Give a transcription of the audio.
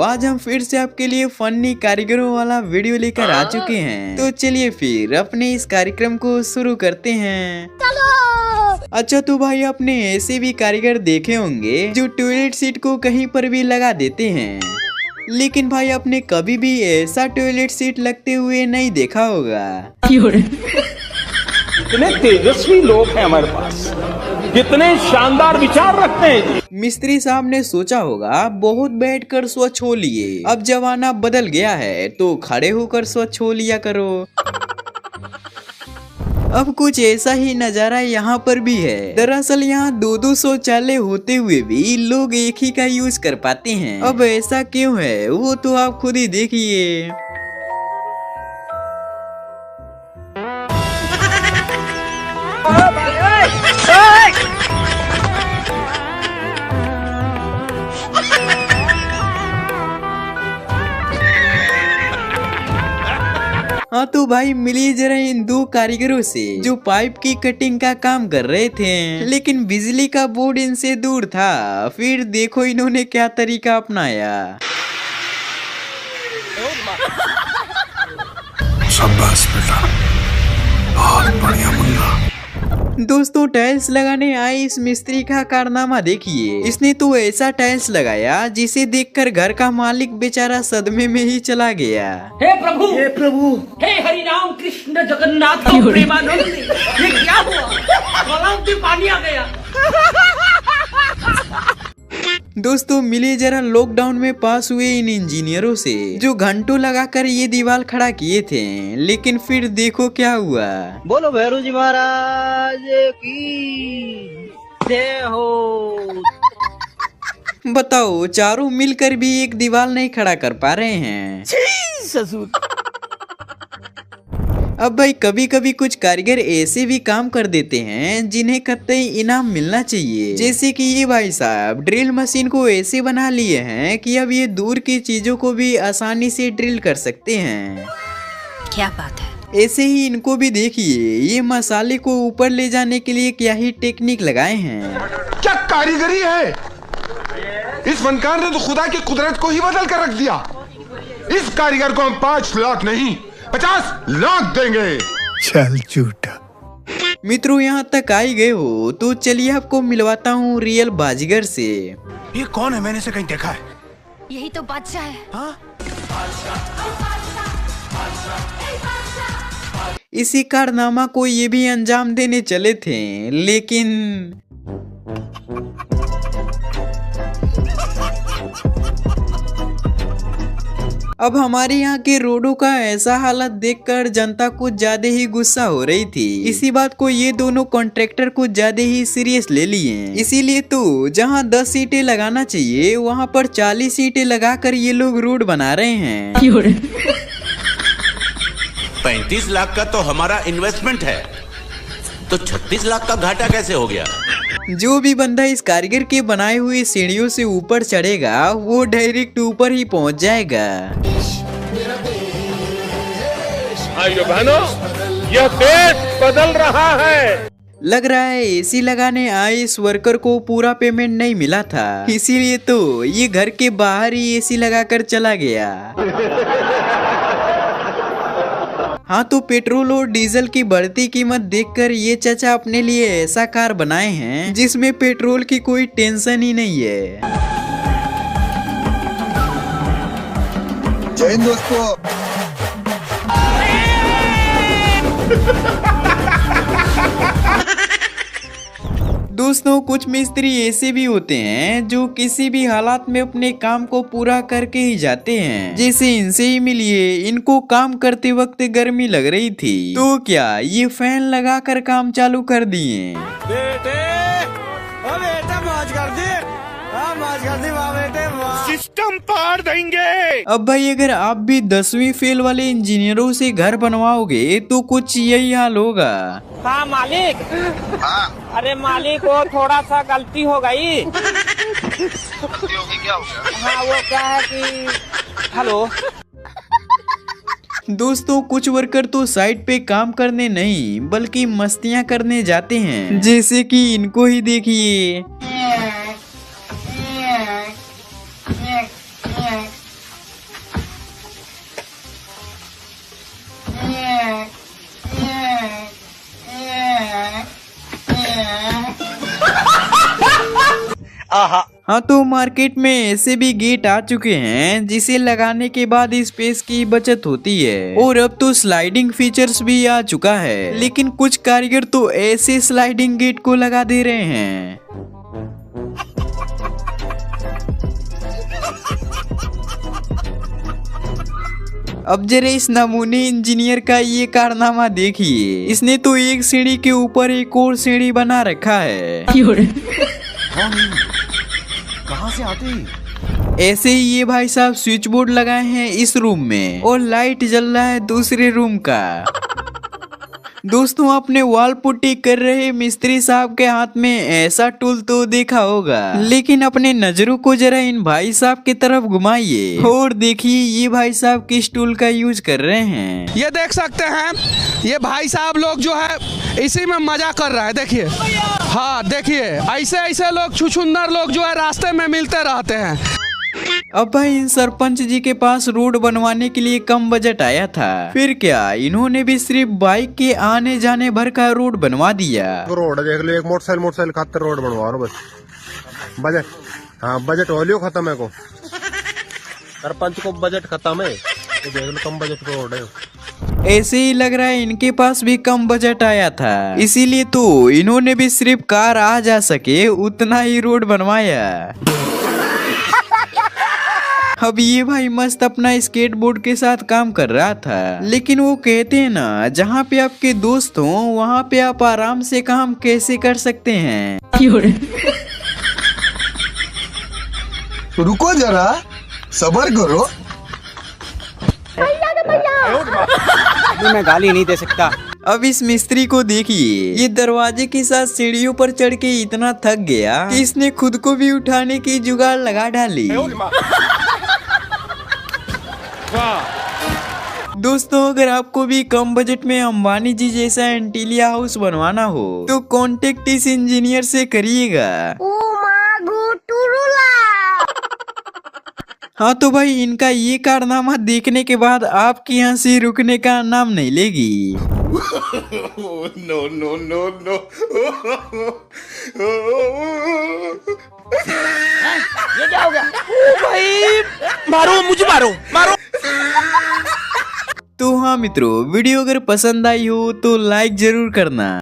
आज हम फिर से आपके लिए फनी कारीगरों वाला वीडियो लेकर आ चुके हैं। तो चलिए फिर अपने इस कार्यक्रम को शुरू करते हैं। अच्छा तो भाई आपने ऐसे भी कारीगर देखे होंगे जो टॉयलेट सीट को कहीं पर भी लगा देते हैं, लेकिन भाई आपने कभी भी ऐसा टॉयलेट सीट लगते हुए नहीं देखा होगा। कितने तेजस्वी लोग हैं हमारे पास, कितने शानदार विचार रखते हैं जी। मिस्त्री साहब ने सोचा होगा बहुत बैठकर स्वच्छ हो लिए, अब जमाना बदल गया है तो खड़े होकर स्वच्छ हो लिया करो। अब कुछ ऐसा ही नजारा यहाँ पर भी है। दरअसल यहाँ दो शौचालय होते हुए भी लोग एक ही का यूज कर पाते हैं। अब ऐसा क्यों है वो तो आप खुद ही देखिए। हाँ तो भाई मिलिए जरा इन दो कारीगरों से जो पाइप की कटिंग का काम कर रहे थे, लेकिन बिजली का बोर्ड इनसे दूर था। फिर देखो इन्होंने क्या तरीका अपनाया। शाबाश बेटा, बहुत बढ़िया मुन्ना। दोस्तों टाइल्स लगाने आए इस मिस्त्री का कारनामा देखिए। इसने तो ऐसा टाइल्स लगाया जिसे देखकर घर का मालिक बेचारा सदमे में ही चला गया। हे प्रभु, हे प्रभु, हे हरि राम कृष्ण जगन्नाथ प्रेमानंद, ये क्या हुआ? गलाव में पानी आ गया। दोस्तों मिले जरा लॉकडाउन में पास हुए इन इंजीनियरों से जो घंटों लगाकर ये दीवार खड़ा किए थे, लेकिन फिर देखो क्या हुआ। बोलो भैरू जी महाराज की जय हो। बताओ चारों मिलकर भी एक दीवार नहीं खड़ा कर पा रहे हैं। ससुर। अब भाई कभी कभी कुछ कारीगर ऐसे भी काम कर देते हैं जिन्हें कतई इनाम मिलना चाहिए। जैसे कि ये भाई साहब ड्रिल मशीन को ऐसे बना लिए हैं कि अब ये दूर की चीजों को भी आसानी से ड्रिल कर सकते हैं। क्या बात है। ऐसे ही इनको भी देखिए, ये मसाले को ऊपर ले जाने के लिए क्या ही टेक्निक लगाए हैं। क्या कारीगरी है। इस फनकार ने तो खुदा की कुदरत को ही बदल कर रख दिया। इस कारीगर को हम 5 लाख नहीं 50 लाख देंगे। चल झूठा। मित्रों यहाँ तक आ ही गए हो तो चलिए आपको मिलवाता हूँ रियल बाजीगर से। ये कौन है, मैंने से कहीं देखा है। यही तो बादशाह है। हाँ? इसी कारनामा को ये भी अंजाम देने चले थे, लेकिन अब हमारे यहाँ के रोडों का ऐसा हालत देखकर जनता कुछ ज्यादा ही गुस्सा हो रही थी। इसी बात को ये दोनों कॉन्ट्रैक्टर कुछ ज्यादा ही सीरियस ले लिए। इसीलिए तो जहाँ 10 सीटें लगाना चाहिए वहाँ पर 40 सीटें लगाकर ये लोग रोड बना रहे हैं। 35 लाख का तो हमारा इन्वेस्टमेंट है, तो 36 लाख का घाटा कैसे हो गया? जो भी बंदा इस कारीगर के बनाए हुए सीढ़ियों से ऊपर चढ़ेगा वो डायरेक्ट ऊपर ही पहुंच जाएगा। भाइयों बहनों, यह देश बदल रहा है। लग रहा है एसी लगाने आए इस वर्कर को पूरा पेमेंट नहीं मिला था, इसीलिए तो ये घर के बाहर ही एसी लगाकर चला गया। हाँ तो पेट्रोल और डीजल की बढ़ती कीमत देखकर ये चाचा अपने लिए ऐसा कार बनाए हैं जिसमें पेट्रोल की कोई टेंशन ही नहीं है। जय हिंद दोस्तों। दोस्तों कुछ मिस्त्री ऐसे भी होते हैं जो किसी भी हालात में अपने काम को पूरा करके ही जाते हैं। जैसे इनसे ही मिलिए, इनको काम करते वक्त गर्मी लग रही थी तो क्या ये फैन लगाकर काम चालू कर दिए। बेटे मौज कर दी, मौज कर दी वाह बेटे वाह। सिस्टम पार देंगे। अब भाई अगर आप भी 10वीं फेल वाले इंजीनियरों से घर बनवाओगे तो कुछ यही हाल होगा। हाँ मालिक। हाँ। अरे मालिक वो थोड़ा सा गलती हो गई। गलती होगी क्या हो गया? हाँ वो क्या है कि हेलो। दोस्तों कुछ वर्कर तो साइट पे काम करने नहीं बल्कि मस्तियां करने जाते हैं, जैसे कि इनको ही देखिए। हाँ तो मार्केट में ऐसे भी गेट आ चुके हैं जिसे लगाने के बाद स्पेस की बचत होती है, और अब तो स्लाइडिंग फीचर्स भी आ चुका है। लेकिन कुछ कारीगर तो ऐसे स्लाइडिंग गेट को लगा दे रहे हैं। अब जरा इस नमूने इंजीनियर का ये कारनामा देखिए, इसने तो एक सीढ़ी के ऊपर एक और सीढ़ी बना रखा है। कहाँ से आते हैं? ऐसे ही ये भाई साहब स्विच बोर्ड लगाए हैं इस रूम में, और लाइट जल रहा है दूसरे रूम का। दोस्तों, आपने वॉल पुट्टी कर रहे मिस्त्री साहब के हाथ में ऐसा टूल तो देखा होगा, लेकिन अपने नजरों को जरा इन भाई साहब की तरफ घुमाइए और देखिए ये भाई साहब किस टूल का यूज कर रहे हैं। ये देख सकते हैं, ये भाई साहब लोग जो है इसी में मजा कर रहा है। देखिए, हाँ देखिए, ऐसे ऐसे लोग छुछुंदर लोग जो है रास्ते में मिलते रहते हैं। अब भाई इन सरपंच जी के पास रोड बनवाने के लिए कम बजट आया था, फिर क्या इन्होंने भी सिर्फ बाइक के आने जाने भर का रोड बनवा दिया। रोड देख लो, एक मोटरसाइकिल खातिर रोड बनवा रहा बस। बजट, हाँ बजट वालियो खत्म है को, सरपंच को बजट खत्म है, तो देख लो कम बजट रोड है। ऐसे ही लग रहा है इनके पास भी कम बजट आया था, इसीलिए तो इन्होंने भी सिर्फ कार आ जा सके उतना ही रोड बनवाया। अब ये भाई मस्त अपना स्केटबोर्ड के साथ काम कर रहा था, लेकिन वो कहते हैं ना, जहाँ पे आपके दोस्त हो वहाँ पे आप आराम से काम कैसे कर सकते हैं। रुको जरा, सबर करो। मैं गाली नहीं दे सकता। अब इस मिस्त्री को देखिए, ये दरवाजे के साथ सीढ़ियों पर चढ़ के इतना थक गया कि इसने खुद को भी उठाने की जुगाड़ लगा डाली। दोस्तों, अगर आपको भी कम बजट में अंबानी जी जैसा एंटीलिया हाउस बनवाना हो तो कांटेक्ट इस इंजीनियर से करिएगा। हाँ तो भाई, इनका ये कारनामा देखने के बाद आपकी हंसी रुकने का नाम नहीं लेगी। No no no no. ये क्या हो गया? भाई मारो, मुझे मारो। तो हाँ मित्रों, वीडियो अगर पसंद आई हो तो लाइक जरूर करना।